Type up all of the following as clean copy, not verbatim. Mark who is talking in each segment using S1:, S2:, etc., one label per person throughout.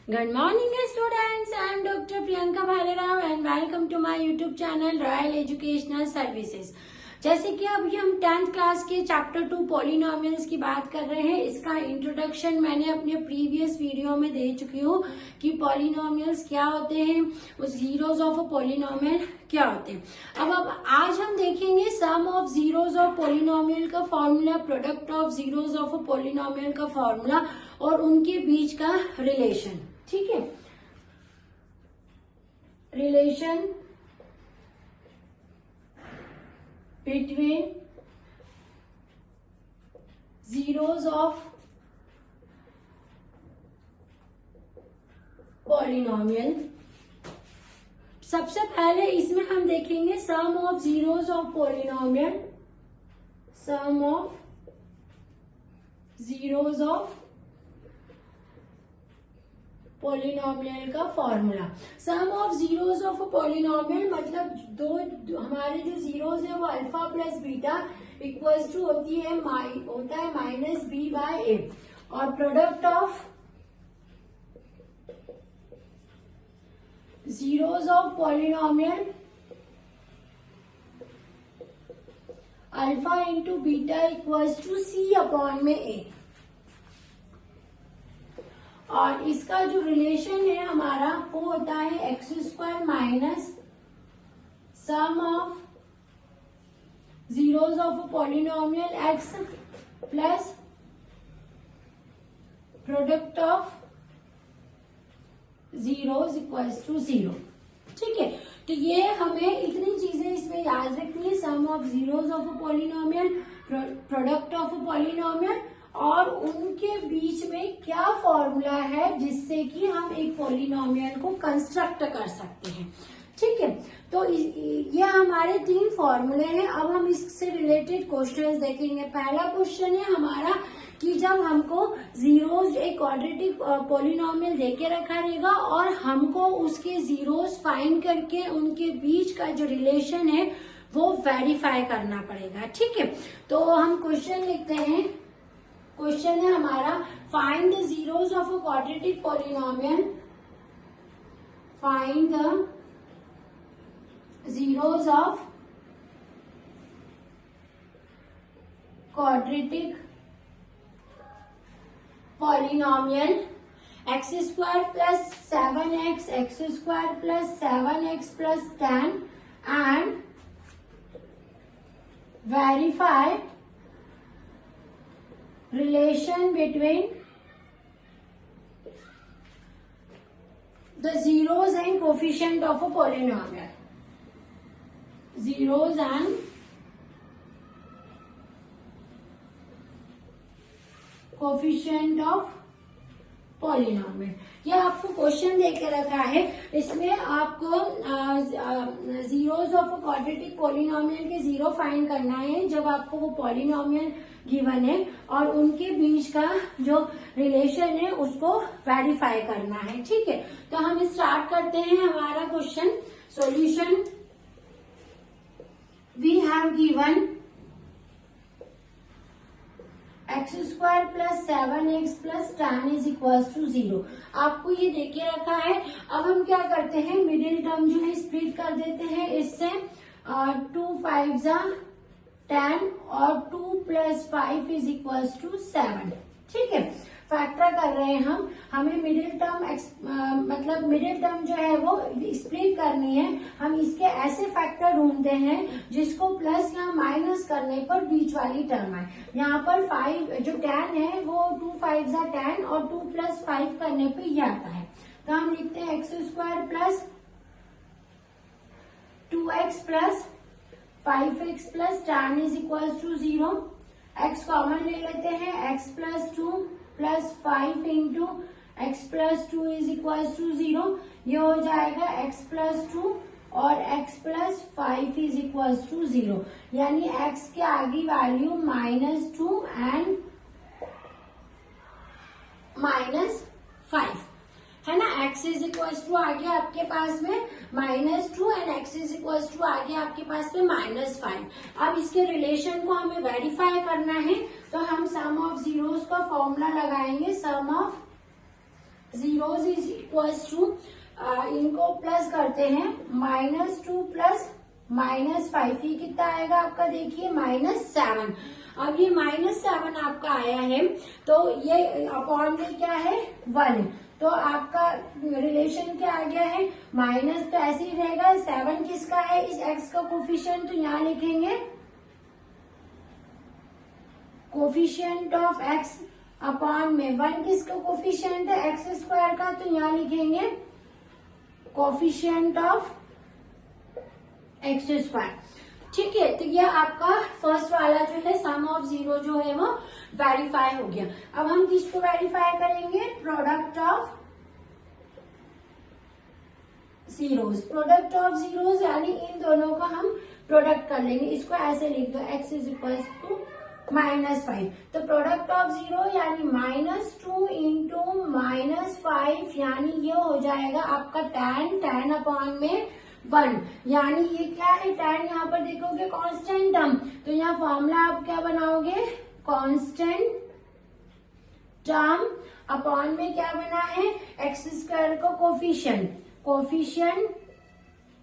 S1: Good morning students, I am Dr. Priyanka Bhalerao and welcome to my YouTube channel Royal Educational Services। जैसे कि अभी हम 10th class के chapter 2 polynomials की बात कर रहे हैं। इसका इंट्रोडक्शन मैंने अपने प्रीवियस वीडियो में दे चुकी हूँ कि पॉलिनोमियल्स क्या होते हैं, उस जीरोज ऑफ अ पॉलिनोमियल क्या होते हैं। अब आज हम देखेंगे sum of zeros of polynomial का formula, product of zeros of a polynomial का फॉर्मूला और उनके बीच का रिलेशन। ठीक है, relation between zeros of polynomial. सबसे पहले इसमें हम देखेंगे sum of zeros of polynomial, sum of zeros of polynomial का formula. Sum of zeros of polynomial मतलब दो हमारे जो जीरोज है वो alpha plus beta equals to होता है माइनस बी बाय ए, और product of zeros of polynomial alpha into beta equals to c upon में ए। और इसका जो रिलेशन है हमारा वो होता है x square minus sum of zeros of polynomial x plus product of zeros equals to zero. ठीक है, तो ये हमें इतनी चीजें इसमें याद रखनी है, sum of zeros of polynomial, product of polynomial और उनके बीच में क्या फॉर्मूला है जिससे कि हम एक पॉलिनोमियल को कंस्ट्रक्ट कर सकते हैं। ठीक है, तो ये हमारे 3 फॉर्मूले हैं। अब हम इससे रिलेटेड क्वेश्चंस देखेंगे। पहला क्वेश्चन है हमारा कि जब हमको जीरोज एक क्वाड्रेटिक पॉलिनोमियल देके रखा रहेगा और हमको उसके जीरोज फाइंड करके उनके बीच का जो रिलेशन है वो वेरीफाई करना पड़ेगा। ठीक है, तो हम क्वेश्चन लिखते हैं। क्वेश्चन है हमारा find the zeros of a quadratic polynomial, find the zeros of quadratic polynomial x square plus 7x, x square plus 7x plus 10 and verify relation between the zeros and coefficient of a polynomial, zeros and coefficient of polynomial। ये आपको question देके रखा है। इसमें आपको zeros of quadratic polynomial के zero find करना है जब आपको वो पॉलिनोमियल गिवन है और उनके बीच का जो रिलेशन है उसको वेरीफाई करना है। ठीक है, तो हम स्टार्ट करते हैं हमारा question. Solution we have given x square plus 7x plus 10 is equal to 0। आपको ये देके रखा है। अब हम क्या करते हैं, मिडिल टर्म जो है स्प्लिट कर देते हैं इससे। 2 5 जा 10 और 2 प्लस 5 इज इक्वल टू 7। ठीक है, फैक्टर कर रहे हैं हम। हमें मिडिल टर्म मतलब मिडिल टर्म जो है वो स्प्लिट करनी है। हम इसके ऐसे फैक्टर ढूंढते हैं जिसको प्लस या माइनस करने पर बीच वाली टर्म आए। यहाँ पर 5 जो 10 है वो 2 5 जा 10 और 2 प्लस 5 करने पे ये आता है। तो हम लिखते हैं x square plus 2x plus 5x plus 10 is equal to 0। X common ले लेते हैं, x plus 2 plus 5 into x plus 2 is equal to 0। ये हो जाएगा x प्लस 2 और x plus 5 is equal to 0, यानी x के आगे वैल्यू -2 एंड -5 है ना। x इज इक्वल टू आ गया आपके पास में -2 and x is equal to आ गया आपके पास में -5। अब इसके रिलेशन को हमें वेरीफाई करना है, तो हम सम ऑफ जीरोस का फॉर्मूला लगाएंगे। Sum of zeros is equals to, इनको प्लस करते हैं, -2 प्लस -5, ये कितना आएगा आपका, देखिए -7। अब ये -7 आपका आया है, तो ये अपॉन में क्या है, 1, तो आपका रिलेशन क्या आ गया है, माइनस तो ऐसे ही रहेगा। 7 किसका है, इस x का कोफिशिएंट, तो यहाँ लिखेंगे कोफिशिएंट ऑफ x अपॉन में 1 किसका कोफिशिएंट है, x² का, तो यहाँ लिखेंगे कोफिशिएंट ऑफ x²। ठीक है, तो ये आपका फर्स्ट वाला जो है सम ऑफ जीरो जो है वो वेरीफाई हो गया। अब हम किसको वेरीफाई करेंगे, product of zeros. Product of zeros यानी इन दोनों का हम प्रोडक्ट कर लेंगे। इसको ऐसे लिख दो, x इज इक्वल टू -5, तो प्रोडक्ट ऑफ जीरो यानी -2 इंटू -5, यानी ये हो जाएगा आपका tan अपॉन में 1, यानी ये क्या है, tan यहाँ पर देखोगे कांस्टेंट टर्म, तो यहाँ फॉर्मूला आप क्या बनाओगे, कांस्टेंट टर्म अपॉन में क्या बना है, x² को कोफिशिएंट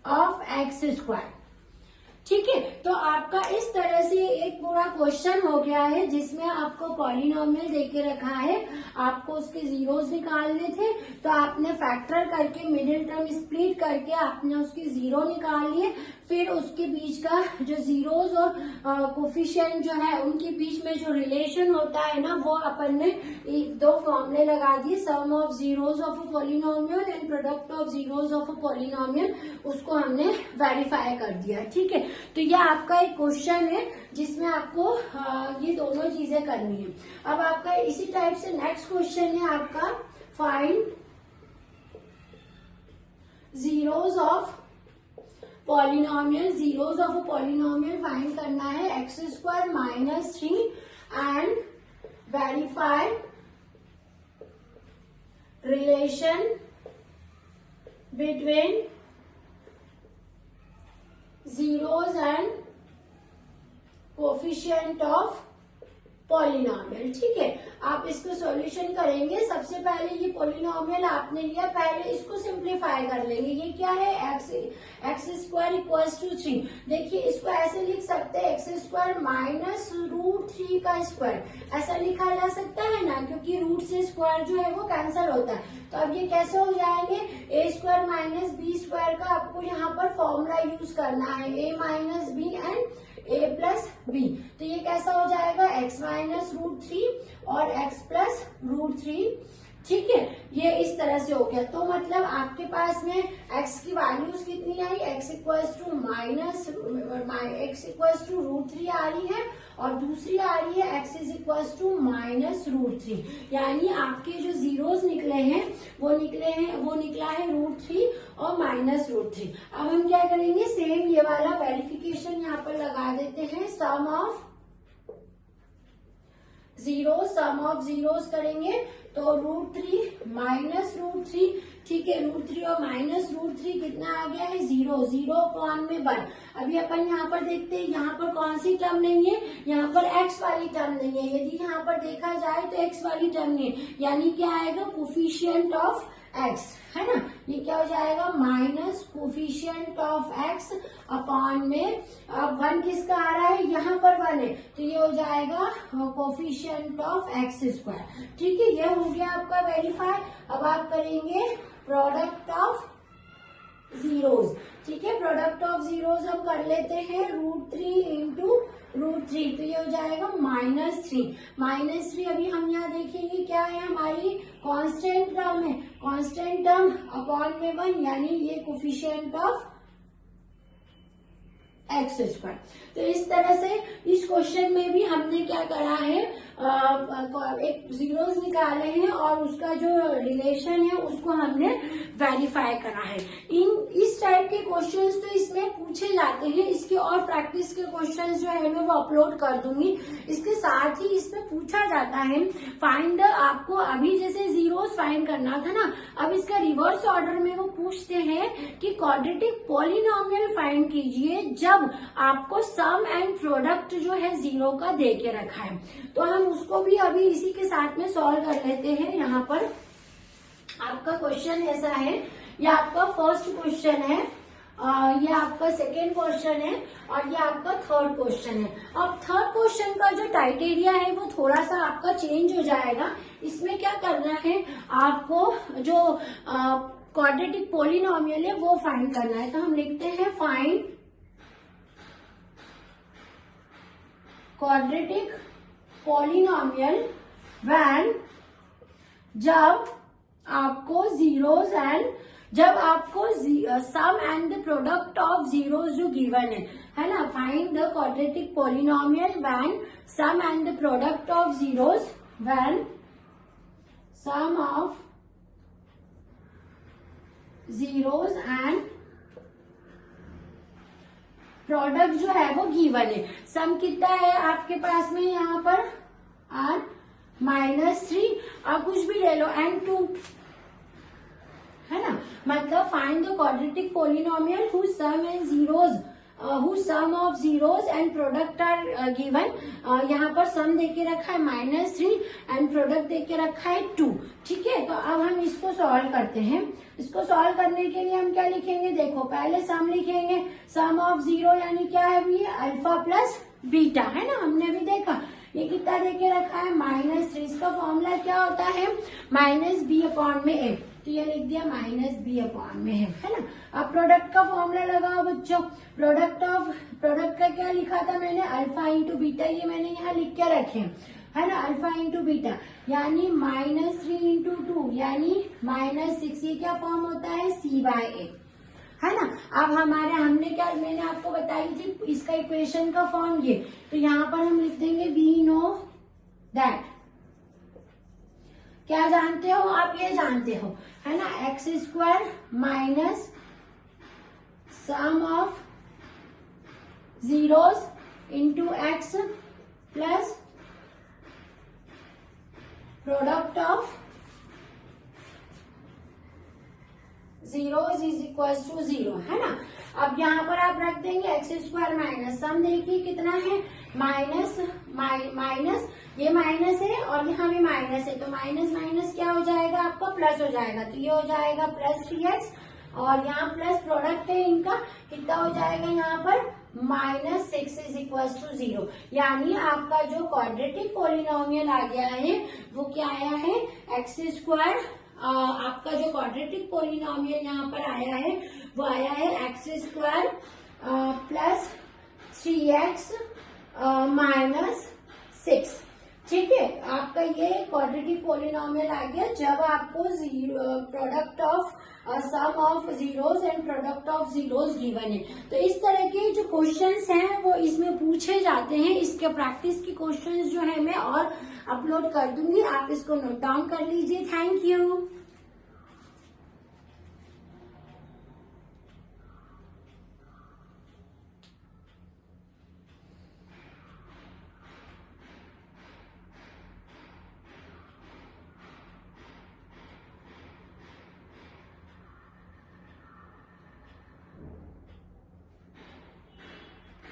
S1: ऑफ x²। ठीक है, तो आपका इस तरह से एक पूरा क्वेश्चन हो गया है जिसमें आपको पॉलिनोमियल देके रखा है, आपको उसके जीरोस निकालने थे, तो आपने फैक्टर करके मिडिल टर्म स्प्लिट करके आपने उसके जीरो निकाल लिए, फिर उसके बीच का जो जीरोस और कोफिशिएंट जो है उनके बीच में जो रिलेशन होता है ना, वो अपन ने दो फॉर्मूले लगा दिए, sum of zeros of a polynomial and product of zeros of a polynomial, उसको हमने वेरीफाई कर दिया। ठीक है, तो ये आपका एक क्वेश्चन है जिसमें आपको ये दोनों चीजें करनी है। अब आपका इसी टाइप से नेक्स्ट क्वेश्चन है आपका, find zeros of polynomial. Zeros of a polynomial find करना है, x² -3 and verify relation between zeros and coefficient of polynomial. ठीक है, आप इसको सॉल्यूशन करेंगे। सबसे पहले ये पॉलिनोमियल आपने लिया, पहले इसको सिंप्लीफाई कर लेंगे। ये क्या है, x² इक्वल्स टू 3। देखिए इसको ऐसे लिख सकते हैं, x² -√3 का स्क्वायर, ऐसा लिखा जा सकता है ना, क्योंकि रूट से स्क्वायर जो है वो कैंसिल होता है। तो अब ये कैसे हो जाएंगे, a² - b² का आपको यहाँ पर फॉर्मूला यूज करना है, a - b and a + b, तो ये कैसा हो जाएगा, x - √3 और x + √3। ठीक है, ये इस तरह से हो गया। तो मतलब आपके पास में x की वैल्यूज कितनी आई, x इक्वल्स टू √3 आ रही है, और दूसरी आ रही है x इज इक्वल्स टू -√3, यानी आपके जो जीरोस निकले हैं वो निकला है √3 और -√3। अब हम क्या करेंगे, सेम ये वाला वेरिफिकेशन यहाँ पर लगा देते हैं, सम ऑफ जीरोस करेंगे, तो √3 -√3, ठीक है, √3 और -√3 कितना आ गया है, 0 अपॉन में 1। अभी अपन यहाँ पर देखते हैं, यहाँ पर कौन सी टर्म नहीं है, यहाँ पर x वाली टर्म नहीं है। यदि यहाँ पर देखा जाए तो x वाली टर्म नहीं है, यानी क्या आएगा, कोफिशिएंट ऑफ x, है ना, ये क्या हो जाएगा, minus coefficient of x upon में, अब 1 किसका आ रहा है, यहाँ पर 1 है, तो ये हो जाएगा कोफिशिएंट ऑफ x²। ठीक है, ये हो गया आपका वेरीफाई। अब आप करेंगे प्रोडक्ट ऑफ जीरोस। ठीक है, प्रोडक्ट ऑफ जीरोस हम कर लेते हैं, √3 इंटू √3, तो ये हो जाएगा -3। अभी हम यहाँ देखेंगे क्या है, हमारी कांस्टेंट टर्म है, कांस्टेंट टर्म अपॉन में 1, यानी ये कोफिशिएंट ऑफ x²। तो इस तरह से इस क्वेश्चन में भी हमने क्या करा है, एक जीरोस निकाले हैं और उसका जो रिलेशन है उसको हमने वेरीफाई करा है। इस टाइप के क्वेश्चंस तो इसमें पूछे जाते हैं, इसके और प्रैक्टिस के क्वेश्चंस जो है मैं वो अपलोड कर दूंगी। इसके साथ ही इसमें पूछा जाता है फाइंड, आपको अभी जैसे जीरोस फाइंड करना था ना, अब इसका रिवर्स ऑर्डर में वो पूछते हैं कि क्वाड्रेटिक पॉलिनोमियल फाइंड कीजिए जब आपको सम एंड प्रोडक्ट जो है जीरो का दे के रखा है। तो हम उसको भी अभी इसी के साथ में सॉल्व कर लेते हैं। यहाँ पर आपका क्वेश्चन ऐसा है, ये आपका फर्स्ट क्वेश्चन है, ये आपका सेकेंड क्वेश्चन है और ये आपका थर्ड क्वेश्चन है। अब थर्ड क्वेश्चन का जो क्राइटेरिया है वो थोड़ा सा आपका चेंज हो जाएगा। इसमें क्या करना है, आपको जो क्वाड्रेटिक पॉलिनोमियल है वो फाइंड करना है। तो हम लिखते हैं फाइंड क्वाड्रेटिक पॉलिनोमियल व्हेन, जब आपको जीरोस एंड, जब आपको sum and the product of zeros जो गिवन है ना। Find the quadratic polynomial when sum and the product of zeros, when sum of zeros and product जो है वो गिवन है। सम कितना है आपके पास में यहाँ पर, r -3 और कुछ भी ले लो एंड 2, है ना। मतलब find the quadratic polynomial whose sum and zeros, whose sum of zeros and product are given। यहाँ पर सम देके रखा है -3 एंड प्रोडक्ट देके रखा है 2। ठीक है, तो अब हम इसको सॉल्व करते हैं। इसको सॉल्व करने के लिए हम क्या लिखेंगे, देखो पहले सम लिखेंगे। सम ऑफ जीरो यानी क्या है, भी अल्फा प्लस बीटा, है ना, हमने अभी देखा। ये कितना देके रखा है, -3। इसका फॉर्मूला क्या होता है, -b/a। तो ये लिख दिया -b/a है ना। अब प्रोडक्ट का फॉर्मूला लगाओ बच्चों। प्रोडक्ट का क्या लिखा था मैंने, अल्फा इंटू बीटा। ये मैंने यहाँ लिख के रखे है ना, अल्फा इंटू बीटा यानी -3 इंटू 2 यानी -6। ये क्या फॉर्म होता है, c/a, है ना। अब हमने क्या, मैंने आपको बताई थी इसका इक्वेशन का फॉर्म ये। तो यहाँ पर हम लिख देंगे वी नो दैट, क्या जानते हो आप, ये जानते हो, है ना, x² minus sum of zeros into x plus product of zeros is equal to 0, है ना। अब यहाँ पर आप रख देंगे x² माइनस सम, देखिए कितना है, माइनस ये माइनस है और यहाँ भी माइनस है, तो माइनस माइनस क्या हो जाएगा आपका, प्लस हो जाएगा। तो ये हो जाएगा +3x और यहाँ प्लस प्रोडक्ट है इनका, कितना हो जाएगा यहाँ पर -6 इज इक्वल टू 0। यानी आपका जो क्वाड्रेटिक पॉलिनोमियल आ गया है वो क्या आया है, x²। आपका जो क्वाड्रेटिक पॉलिनोमियल यहाँ पर आया है वो आया है x² प्लस 3x माइनस 6। ठीक है, आपका ये क्वाड्रेटिक पॉलिनोमियल आ गया जब आपको product of sum of zeros and product of zeros given है। तो इस तरह के जो क्वेश्चंस हैं वो इसमें पूछे जाते हैं। इसके प्रैक्टिस की क्वेश्चंस जो है मैं और अपलोड कर दूंगी, आप इसको नोट डाउन कर लीजिए। Thank you.